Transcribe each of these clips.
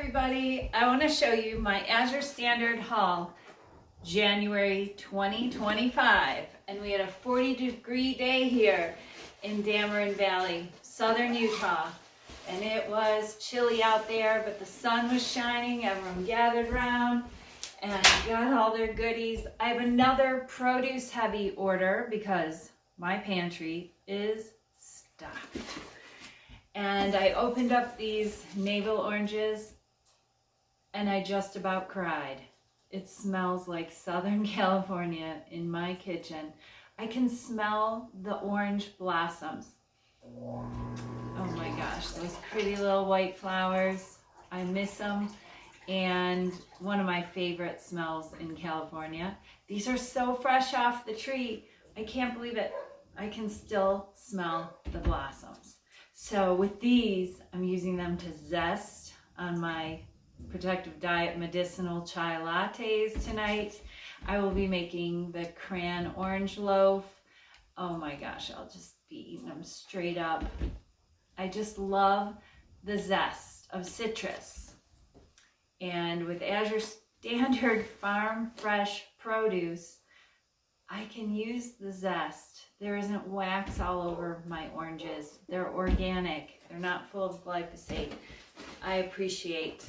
everybody. I want to show you my Azure Standard haul, January 2025. And we had a 40-degree day here in Dameron Valley, southern Utah. And it was chilly out there, but the sun was shining. Everyone gathered around and got all their goodies. I have another produce heavy order because my pantry is stocked. And I opened up these Naval Oranges and I just about cried. It smells like Southern California in my kitchen. I can smell the orange blossoms. Oh my gosh, those pretty little white flowers. I miss them. And one of my favorite smells in California. These are so fresh off the tree. I can't believe it. I can still smell the blossoms. So with these, I'm using them to zest on my Protective Diet medicinal chai lattes tonight. I will be making the cran orange loaf. Oh my gosh, I'll just be eating them straight up. I just love the zest of citrus. And with Azure Standard farm fresh produce, I can use the zest. There isn't wax all over my oranges. They're organic. They're not full of glyphosate. I appreciate.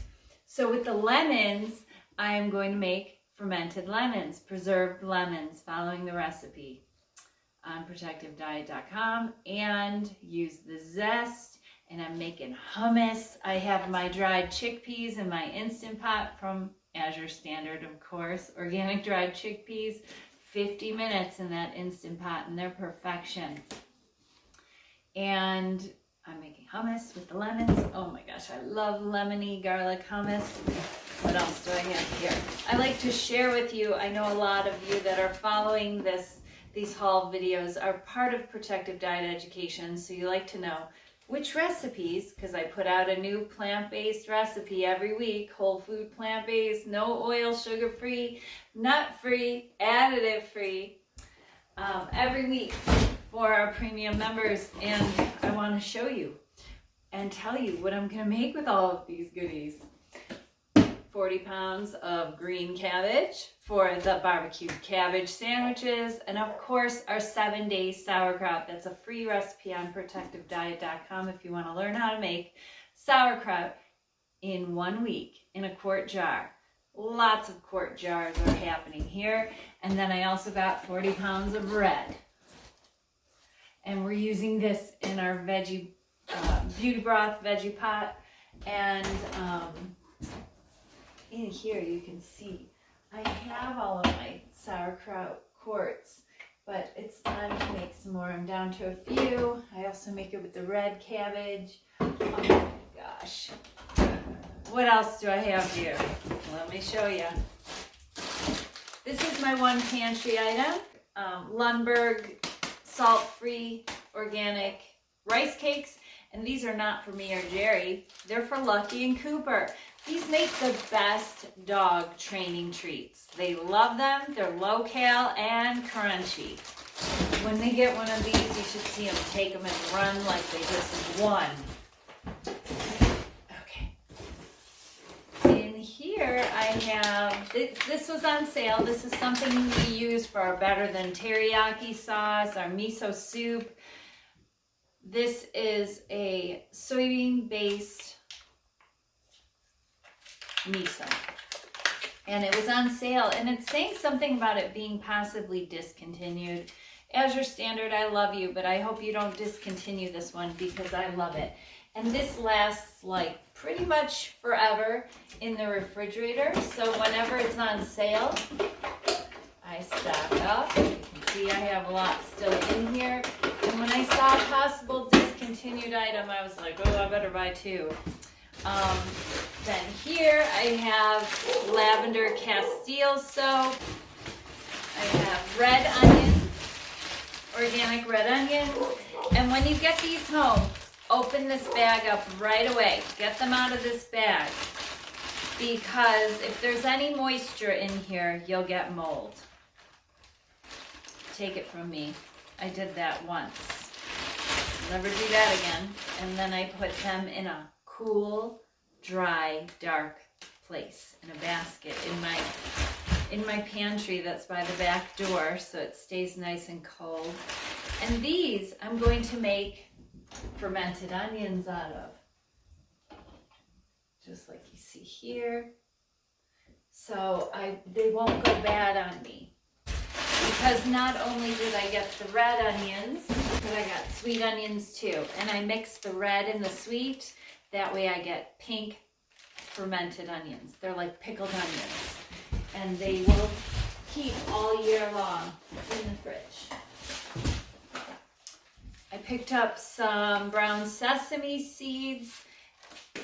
So with the lemons, I am going to make fermented lemons, preserved lemons, following the recipe on protectivediet.com, and use the zest. And I'm making hummus. I have my dried chickpeas in my Instant Pot from Azure Standard, of course. Organic dried chickpeas, 50 minutes in that Instant Pot, and they're perfection. And I'm making hummus with the lemons. Oh my gosh, I love lemony garlic hummus. What else do I have here? I like to share with you, I know a lot of you that are following these haul videos are part of Protective Diet Education, so you like to know which recipes, because I put out a new plant-based recipe every week, whole food plant-based, no oil, sugar-free, nut-free, additive-free, every week for our premium members. And I want to show you and tell you what I'm going to make with all of these goodies. 40 pounds of green cabbage for the barbecued cabbage sandwiches, and of course our 7-day sauerkraut. That's a free recipe on protectivediet.com if you want to learn how to make sauerkraut in 1 week in a quart jar. Lots of quart jars are happening here. And then I also got 40 pounds of bread. And we're using this in our veggie beauty broth veggie pot. And in here you can see I have all of my sauerkraut quarts, but it's time to make some more. I'm down to a few. I also make it with the red cabbage. Oh my gosh. What else do I have here? Let me show you. This is my one pantry item. Lundberg salt-free organic rice cakes. And these are not for me or Jerry. They're for Lucky and Cooper. These make the best dog training treats. They love them. They're low-cal and crunchy. When they get one of these, you should see them take them and run like they just won. Okay. In here, I have, this was on sale. This is something we use for our Better Than Teriyaki sauce, our Miso Soup. This is a soybean-based miso, and it was on sale, and it's saying something about it being possibly discontinued. Azure Standard, I love you, but I hope you don't discontinue this one because I love it. And this lasts like pretty much forever in the refrigerator, so whenever it's on sale, I stock up. You can see I have a lot still in here. And when I saw a possible discontinued item, I was like, oh, I better buy two. Then here I have lavender Castile soap. I have red onions, organic red onions. And when you get these home, open this bag up right away. Get them out of this bag. Because if there's any moisture in here, you'll get mold. Take it from me. I did that once. Never do that again. And then I put them in a cool dry, dark place in a basket in my pantry that's by the back door, so it stays nice and cold. And these I'm going to make fermented onions out of, just like you see here. So they won't go bad on me, because not only did I get the red onions, but I got sweet onions too. And I mix the red and the sweet. That way I get pink fermented onions. They're like pickled onions. And they will keep all year long in the fridge. I picked up some brown sesame seeds.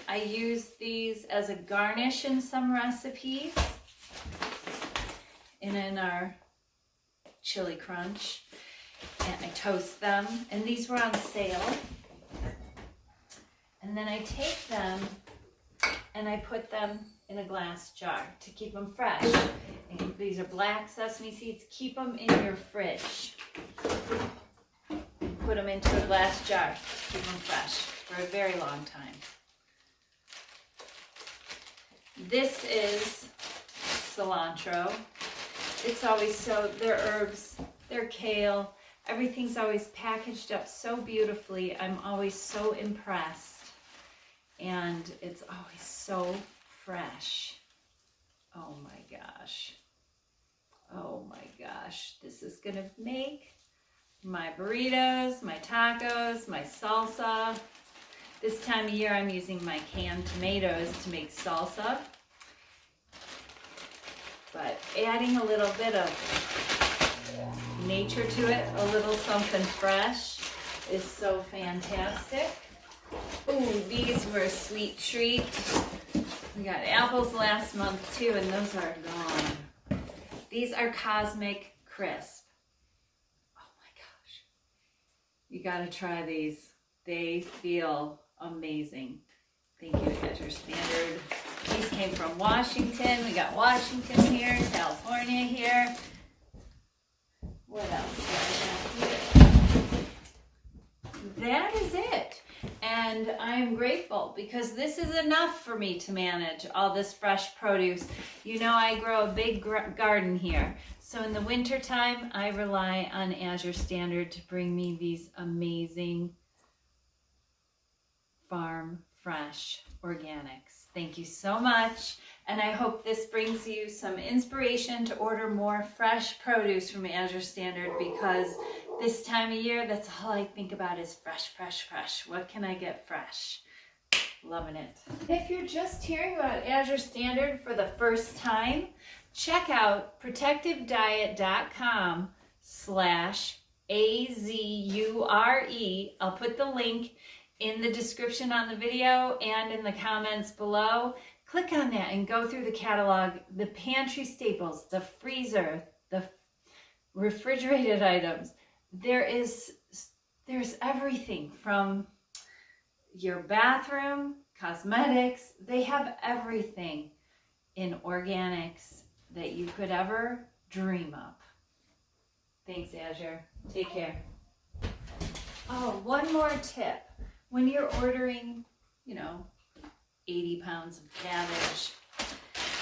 I use these as a garnish in some recipes. And in our chili crunch. And I toast them. And these were on sale. And then I take them and I put them in a glass jar to keep them fresh. And these are black sesame seeds. Keep them in your fridge. Put them into a glass jar to keep them fresh for a very long time. This is cilantro. It's always they're herbs, they're kale. Everything's always packaged up so beautifully. I'm always so impressed. And it's always so fresh. Oh my gosh. Oh my gosh. This is gonna make my burritos, my tacos, my salsa. This time of year I'm using my canned tomatoes to make salsa. But adding a little bit of nature to it, a little something fresh, is so fantastic. Ooh, these were a sweet treat. We got apples last month too, and those are gone. These are Cosmic Crisp. Oh my gosh. You gotta try these. They feel amazing. Thank you, Azure Standard. These came from Washington. We got Washington here, California here. What else do I have here? That is it. And I'm grateful because this is enough for me to manage all this fresh produce. You know, I grow a big garden here. So in the wintertime, I rely on Azure Standard to bring me these amazing farm fresh organics. Thank you so much. And I hope this brings you some inspiration to order more fresh produce from Azure Standard, because this time of year, that's all I think about is fresh, fresh, fresh. What can I get fresh? Loving it. If you're just hearing about Azure Standard for the first time, check out protectivediet.com/AZURE. I'll put the link in the description on the video and in the comments below. Click on that and go through the catalog, the pantry staples, the freezer, the refrigerated items. There's everything from your bathroom, cosmetics. They have everything in organics that you could ever dream of. Thanks, Azure. Take care. Oh, one more tip. When you're ordering, 80 pounds of cabbage,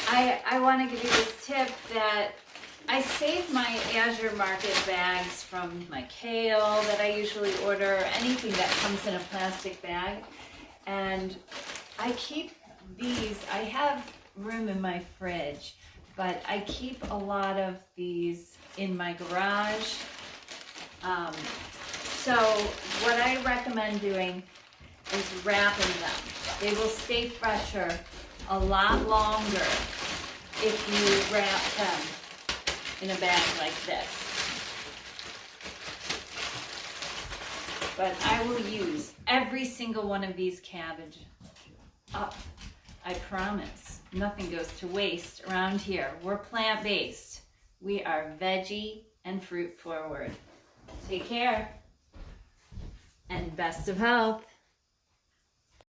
I want to give you this tip that I save my Azure Market bags from my kale that I usually order, anything that comes in a plastic bag. And I keep these, I have room in my fridge, but I keep a lot of these in my garage. So what I recommend doing is wrapping them. They will stay fresher a lot longer if you wrap them in a bag like this. But I will use every single one of these cabbage up. I promise. Nothing goes to waste around here. We're plant-based. We are veggie and fruit forward. Take care and best of health.